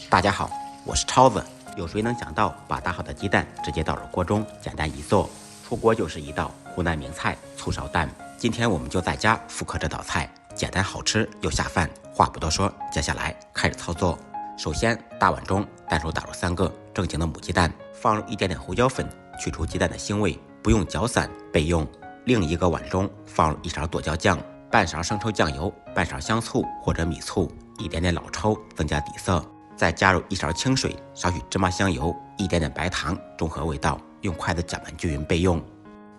大家好，我是超子。有谁能想到把打好的鸡蛋直接倒入锅中，简单一做，出锅就是一道湖南名菜醋烧蛋。今天我们就在家复刻这道菜，简单好吃又下饭。话不多说，接下来开始操作。首先，大碗中单手打入3个正经的母鸡蛋，放入一点点胡椒粉，去除鸡蛋的腥味，不用搅散备用。另一个碗中放入1勺剁椒酱，半勺生抽酱油，半勺香醋或者米醋，一点点老抽增加底色。再加入1勺清水，少许芝麻香油，一点点白糖，中和味道，用筷子搅拌均匀备用。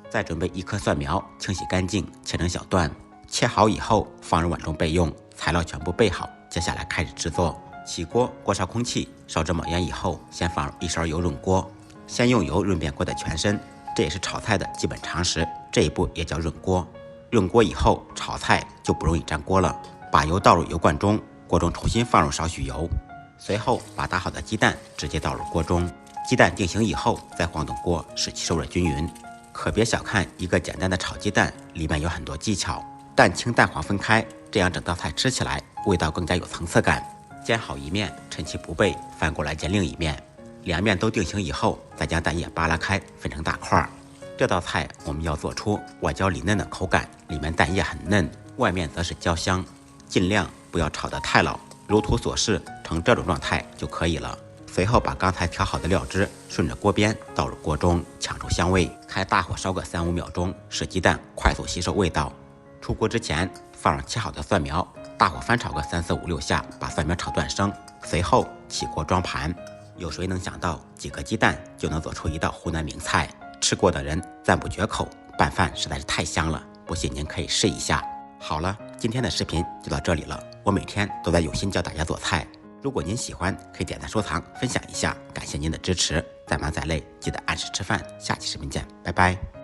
再准备1颗蒜苗，清洗干净，切成小段，切好以后放入碗中备用。材料全部备好，接下来开始制作。起锅，锅烧空气，烧至冒烟以后，先放入1勺油润锅，先用油润遍锅的全身，这也是炒菜的基本常识，这一步也叫润锅。润锅以后，炒菜就不容易粘锅了。把油倒入油罐中，锅中重新放入少许油。随后把打好的鸡蛋直接倒入锅中，鸡蛋定型以后再晃动锅，使其受热均匀。可别小看一个简单的炒鸡蛋，里面有很多技巧。蛋清蛋黄分开，这样整道菜吃起来味道更加有层次感。煎好一面，趁其不备，翻过来煎另一面。两面都定型以后，再将蛋液扒拉开，分成大块。这道菜我们要做出外焦里嫩的口感，里面蛋液很嫩，外面则是焦香，尽量不要炒得太老。如图所示，成这种状态就可以了。随后把刚才调好的料汁顺着锅边倒入锅中，抢出香味。开大火烧个3-5秒钟，使鸡蛋快速吸收味道。出锅之前放上切好的蒜苗，大火翻炒个3、4、5、6下，把蒜苗炒断生。随后起锅装盘。有谁能想到几个鸡蛋就能做出一道湖南名菜？吃过的人赞不绝口，拌饭实在是太香了。不信您可以试一下。好了，今天的视频就到这里了。我每天都在有心教大家做菜，如果您喜欢，可以点赞收藏分享一下，感谢您的支持。再忙再累，记得按时吃饭。下期视频见，拜拜。